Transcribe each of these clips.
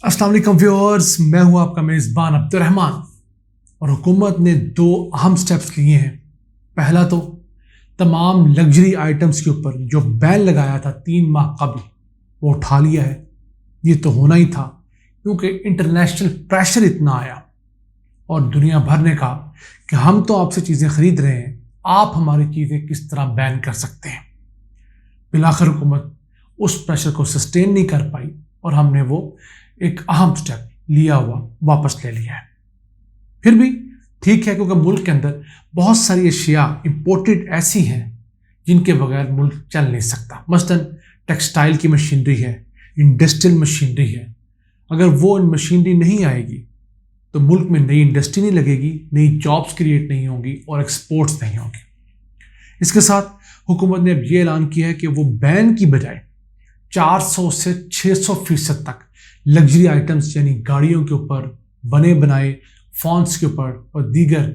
अस्सलाम वालेकुम व्यूअर्स, मैं हूं आपका मेज़बान अब्दुर्रहमान। और हुकूमत ने दो अहम स्टेप्स लिए हैं। पहला तो तमाम लग्जरी आइटम्स के ऊपर जो बैन लगाया था 3 माह कबल, वो उठा लिया है। ये तो होना ही था क्योंकि इंटरनेशनल प्रेशर इतना आया और दुनिया भर ने कहा कि हम तो आपसे चीज़ें खरीद रहे हैं, आप हमारी चीज़ें किस तरह बैन कर सकते हैं। बिलाखिर हुकूमत उस प्रेशर को सस्टेन नहीं कर पाई और हमने वो एक अहम स्टेप लिया हुआ वापस ले लिया है। फिर भी ठीक है, क्योंकि मुल्क के अंदर बहुत सारी अशिया इंपोर्टेड ऐसी हैं जिनके बगैर मुल्क चल नहीं सकता। मसलन टेक्सटाइल की मशीनरी है, इंडस्ट्रियल मशीनरी है। अगर वो मशीनरी नहीं आएगी तो मुल्क में नई इंडस्ट्री नहीं लगेगी, नई जॉब्स क्रिएट नहीं होंगी और एक्सपोर्ट्स नहीं होंगे। इसके साथ हुकूमत ने अब ये ऐलान किया है कि वो बैन की बजाय 400 से 600% तक लग्जरी आइटम्स यानी गाड़ियों के ऊपर, बने बनाए फ़ोन्स के ऊपर और दीगर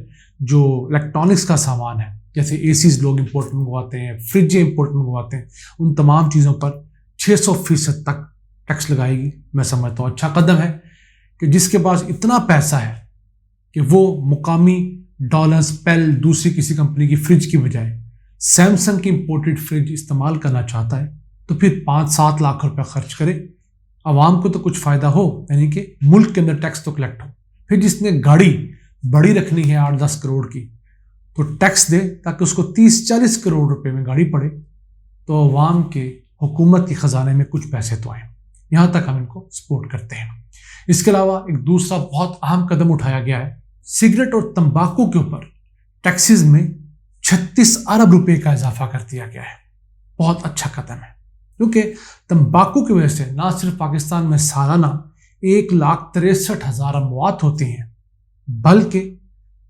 जो इलेक्ट्रॉनिक्स का सामान है, जैसे एसीज लोग इंपोर्ट मंगवाते हैं, फ्रिजें इंपोर्ट मंगवाते हैं, उन तमाम चीज़ों पर 600% तक टैक्स लगाएगी। मैं समझता हूँ अच्छा कदम है कि जिसके पास इतना पैसा है कि वो मुकामी डॉलर्स पेल दूसरी किसी कंपनी की फ्रिज की बजाय सैमसंग की इंपोर्टेड फ्रिज इस्तेमाल करना चाहता है, तो फिर 5-7 लाख रुपए खर्च करे, आवाम को तो कुछ फ़ायदा हो, यानी कि मुल्क के अंदर टैक्स तो कलेक्ट हो। फिर जिसने गाड़ी बड़ी रखनी है 8-10 करोड़ की, तो टैक्स दे ताकि उसको 30-40 करोड़ रुपए में गाड़ी पड़े, तो आवाम के हुकूमत के ख़जाने में कुछ पैसे तो आए। यहाँ तक हम इनको सपोर्ट करते हैं। इसके अलावा एक दूसरा बहुत अहम कदम उठाया गया है। सिगरेट और तंबाकू के ऊपर टैक्सेस में 36 अरब रुपए का इजाफा कर दिया गया है। बहुत अच्छा कदम है, क्योंकि तंबाकू की वजह से ना सिर्फ पाकिस्तान में सालाना 1,63,000 अमवात होती हैं, बल्कि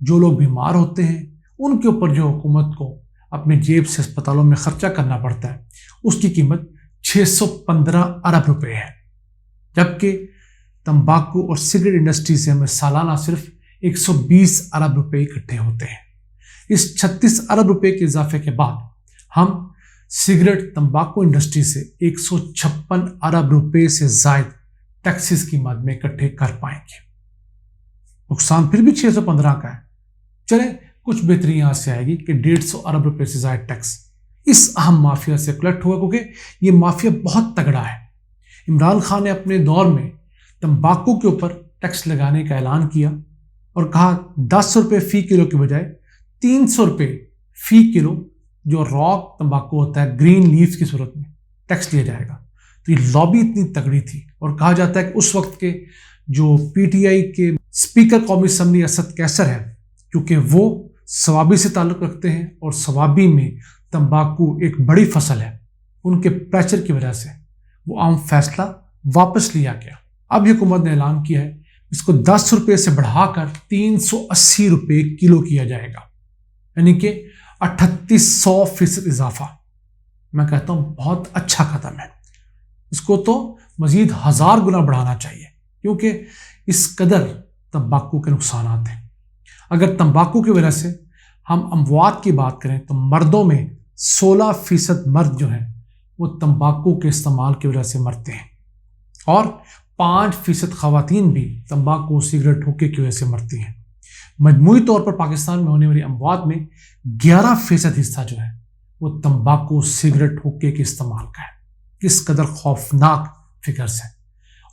जो लोग बीमार होते हैं उनके ऊपर जो हुकूमत को अपनी जेब से अस्पतालों में खर्चा करना पड़ता है, उसकी कीमत 615 अरब रुपए है। जबकि तंबाकू और सिगरेट इंडस्ट्री से हमें सालाना सिर्फ 120 अरब रुपए इकट्ठे होते हैं। इस 36 अरब रुपए के इजाफे के बाद हम सिगरेट तंबाकू इंडस्ट्री से 156 अरब रुपए से जायद टैक्सेस की मद में इकट्ठे कर पाएंगे। नुकसान फिर भी 615 का है। चले, कुछ बेहतरी यहां से आएगी कि 150 अरब रुपए से जायद टैक्स इस अहम माफिया से कलेक्ट हुआ, क्योंकि ये माफिया बहुत तगड़ा है। इमरान खान ने अपने दौर में तंबाकू के ऊपर टैक्स लगाने का ऐलान किया और कहा 10 रुपये फी किलो के बजाय 300 रुपये फी किलो जो रॉक तंबाकू होता है ग्रीन लीव्स की सूरत में टैक्स लिया जाएगा। तो ये लॉबी इतनी तगड़ी थी और कहा जाता है कि उस वक्त के जो पीटीआई के स्पीकर कौमी असम्बली असद कैसर है, क्योंकि वो सवाबी से ताल्लुक़ रखते हैं और सवाबी में तंबाकू एक बड़ी फसल है, उनके प्रेशर की वजह से वो अहम फैसला वापस लिया गया। अब हुकूमत ने ऐलान किया है इसको 10 रुपये से बढ़ाकर 380 रुपये किलो किया जाएगा, यानी कि 3800% इजाफा। मैं कहता हूँ बहुत अच्छा कदम है। इसको तो मजीद 1000 गुना बढ़ाना चाहिए, क्योंकि इस कदर तंबाकू के नुकसान हैं। अगर तंबाकू की वजह से हम अमवात की बात करें तो मर्दों में 16% मर्द जो हैं वो तंबाकू के इस्तेमाल की वजह से मरते हैं और 5% खवातीन भी तंबाकू सिगरेट हुक्के की वजह से मरती हैं। मजमूई तौर पर पाकिस्तान में होने वाली अमवात में 11% हिस्सा जो है वो तंबाकू सिगरेट हुक्के के इस्तेमाल का है। किस कदर खौफनाक फिगर्स है।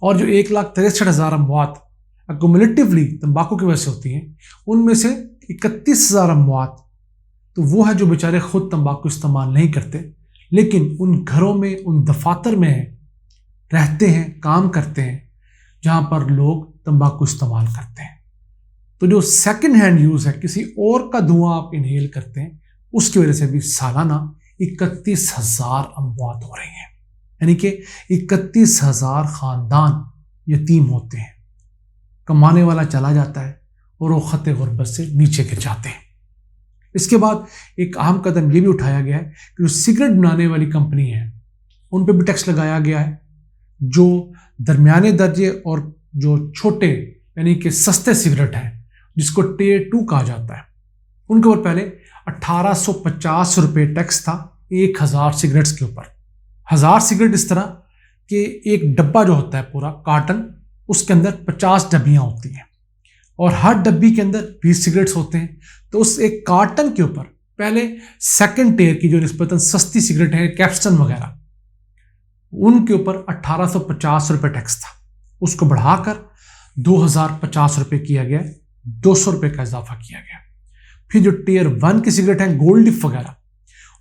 और जो 1,63,000 अमवात एक्युमुलेटिवली तंबाकू की वजह से होती हैं, उनमें से 31,000 अमवात तो वो है जो बेचारे खुद तंबाकू इस्तेमाल नहीं करते, लेकिन उन घरों में, उन दफातर में रहते हैं, काम करते हैं जहाँ पर लोग तंबाकू इस्तेमाल करते हैं। तो जो सेकंड हैंड यूज़ है, किसी और का धुआं आप इनहेल करते हैं, उसकी वजह से भी सालाना 31,000 अमवात हो रही हैं, यानी कि 31,000 ख़ानदान यतीम होते हैं। कमाने वाला चला जाता है और वो ख़त गुर्बत से नीचे गिर जाते हैं। इसके बाद एक अहम कदम ये भी उठाया गया है कि जो सिगरेट बनाने वाली कंपनी है उन पर भी टैक्स लगाया गया है। जो दरमियाने दर्जे और जो छोटे यानी कि सस्ते सिगरेट हैं, जिसको टियर 2 कहा जाता है, उनके ऊपर पहले 1850 रुपये टैक्स था 1000 सिगरेट्स के ऊपर। 1000 सिगरेट इस तरह कि एक डब्बा जो होता है पूरा कार्टन, اس کے اندر 50 ڈبیاں ہوتی ہیں اور ہر ڈبی کے اندر 20 سگریٹس ہوتے ہیں. تو اس ایک کارٹن کے اوپر پہلے سیکنڈ ٹیئر کی جو نسبتاً سستی سگریٹ ہیں کیپسٹن وغیرہ ان کے اوپر 1850 روپے ٹیکس تھا. اس کو بڑھا کر 2050 روپے کیا گیا, 200 روپے کا اضافہ کیا گیا. پھر جو ٹیئر 1 کی سگریٹ ہیں گولڈ لیف وغیرہ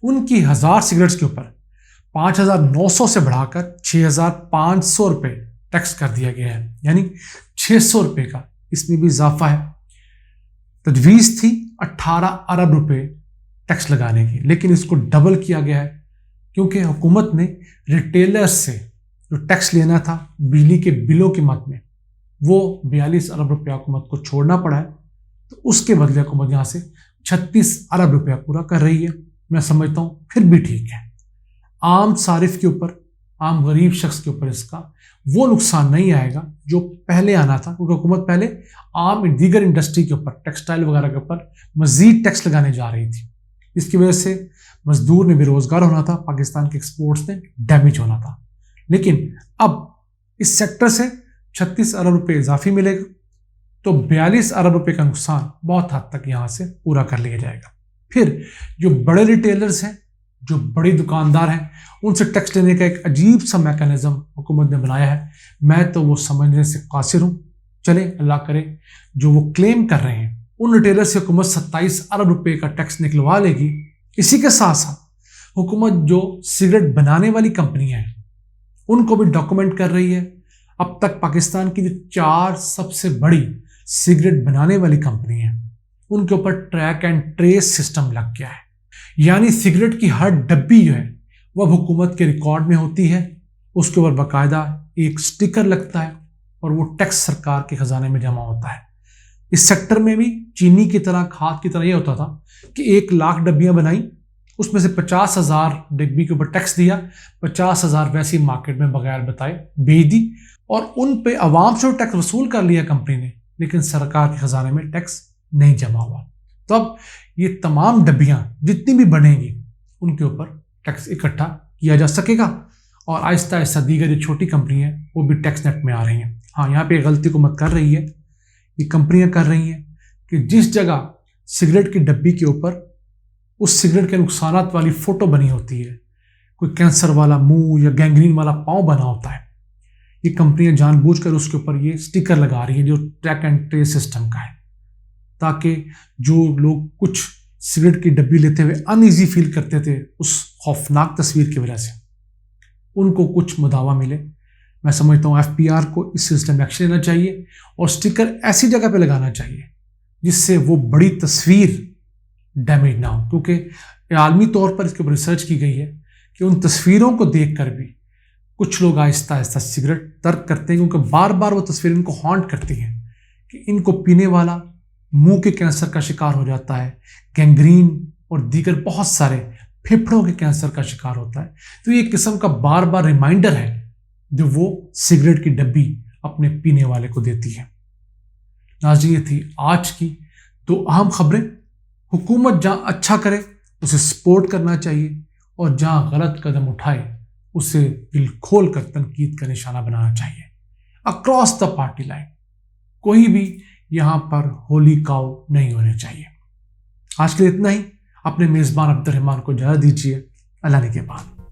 ان کی 1000 سگریٹس کے اوپر 5900 سے بڑھا کر 6500 روپے ٹیکس کر دیا گیا ہے, یعنی 600 روپے کا اس میں بھی اضافہ ہے. تجویز تھی 18 ارب روپے ٹیکس لگانے کی, لیکن اس کو ڈبل کیا گیا ہے کیونکہ حکومت نے ریٹیلر سے جو ٹیکس لینا تھا بجلی کے بلوں کی مد میں وہ 42 ارب روپیہ حکومت کو چھوڑنا پڑا ہے. تو اس کے بدلے حکومت یہاں سے 36 ارب روپیہ پورا کر رہی ہے. میں سمجھتا ہوں پھر بھی ٹھیک ہے. عام صارف کے اوپر, عام غریب شخص کے اوپر اس کا وہ نقصان نہیں آئے گا جو پہلے آنا تھا, کیونکہ حکومت پہلے عام دیگر انڈسٹری کے اوپر, ٹیکسٹائل وغیرہ کے اوپر مزید ٹیکس لگانے جا رہی تھی. اس کی وجہ سے مزدور نے بے روزگار ہونا تھا, پاکستان کے ایکسپورٹس نے ڈیمیج ہونا تھا. لیکن اب اس سیکٹر سے 36 ارب روپے اضافی ملے گا تو 42 ارب روپے کا نقصان بہت حد تک یہاں سے پورا کر لیا جائے گا. پھر جو بڑے ریٹیلرز ہیں, جو بڑی دکاندار ہیں, ان سے ٹیکس لینے کا ایک عجیب سا میکانزم حکومت نے بنایا ہے. میں تو وہ سمجھنے سے قاصر ہوں. چلیں اللہ کرے جو وہ کلیم کر رہے ہیں ان ریٹیلر سے حکومت 27 ارب روپے کا ٹیکس نکلوا لے گی. اسی کے ساتھ ساتھ حکومت جو سگریٹ بنانے والی کمپنیاں ہیں ان کو بھی ڈاکومنٹ کر رہی ہے. اب تک پاکستان کی جو 4 سب سے بڑی سگریٹ بنانے والی کمپنی ہیں ان کے اوپر ٹریک اینڈ ٹریس سسٹم لگ گیا ہے. یعنی سگریٹ کی ہر ڈبی جو ہے وہ حکومت کے ریکارڈ میں ہوتی ہے, اس کے اوپر باقاعدہ ایک سٹیکر لگتا ہے اور وہ ٹیکس سرکار کے خزانے میں جمع ہوتا ہے. اس سیکٹر میں بھی چینی کی طرح, کھاد کی طرح یہ ہوتا تھا کہ 1 لاکھ ڈبیاں بنائیں, اس میں سے 50,000 ڈبی کے اوپر ٹیکس دیا, 50,000 ویسی مارکیٹ میں بغیر بتائے بیچ دی اور ان پہ عوام سے ٹیکس وصول کر لیا کمپنی نے, لیکن سرکار کے خزانے میں ٹیکس نہیں جمع ہوا. تو اب یہ تمام ڈبیاں جتنی بھی بنیں گی ان کے اوپر ٹیکس اکٹھا کیا جا سکے گا اور آہستہ آہستہ دیگر جو چھوٹی کمپنی ہیں وہ بھی ٹیکس نیٹ میں آ رہی ہیں. ہاں, یہاں پہ غلطی حکومت کر رہی ہے, یہ کمپنیاں کر رہی ہیں کہ جس جگہ سگریٹ کی ڈبی کے اوپر اس سگریٹ کے نقصانات والی فوٹو بنی ہوتی ہے, کوئی کینسر والا منہ یا گینگرین والا پاؤں بنا ہوتا ہے, یہ کمپنیاں جان بوجھ کر اس کے اوپر یہ سٹیکر لگا رہی ہیں جو ٹریک اینڈ ٹریس سسٹم کا ہے, تاکہ جو لوگ کچھ سگریٹ کی ڈبی لیتے ہوئے ان ایزی فیل کرتے تھے اس خوفناک تصویر کی وجہ سے ان کو کچھ مداوع ملے. میں سمجھتا ہوں FPR کو اس سلسلے میں ایکشن لینا چاہیے اور سٹیکر ایسی جگہ پہ لگانا چاہیے جس سے وہ بڑی تصویر ڈیمیج نہ ہو, کیونکہ عالمی طور پر اس کے اوپر ریسرچ کی گئی ہے کہ ان تصویروں کو دیکھ کر بھی کچھ لوگ آہستہ آہستہ سگریٹ ترک کرتے ہیں, کیونکہ بار بار وہ تصویریں ان کو ہانٹ کرتی ہیں کہ ان کو پینے والا منہ کے کینسر کا شکار ہو جاتا ہے, گینگرین اور دیگر بہت سارے پھیپھڑوں کے کینسر کا شکار ہوتا ہے. تو یہ ایک قسم کا بار بار ریمائنڈر ہے جو وہ سگریٹ کی ڈبی اپنے پینے والے کو دیتی ہے. ناظرین, یہ تھی آج کی 2 اہم خبریں. حکومت جہاں اچھا کرے اسے سپورٹ کرنا چاہیے اور جہاں غلط قدم اٹھائے اسے دل کھول کر تنقید کا نشانہ بنانا چاہیے. اکراس دا پارٹی لائن کوئی بھی یہاں پر ہولی کاؤ نہیں ہونے چاہیے. آج کے لیے اتنا ہی. اپنے میزبان عبد الرحمان کو اجازت دیجیے. اللہ نے کے بعد.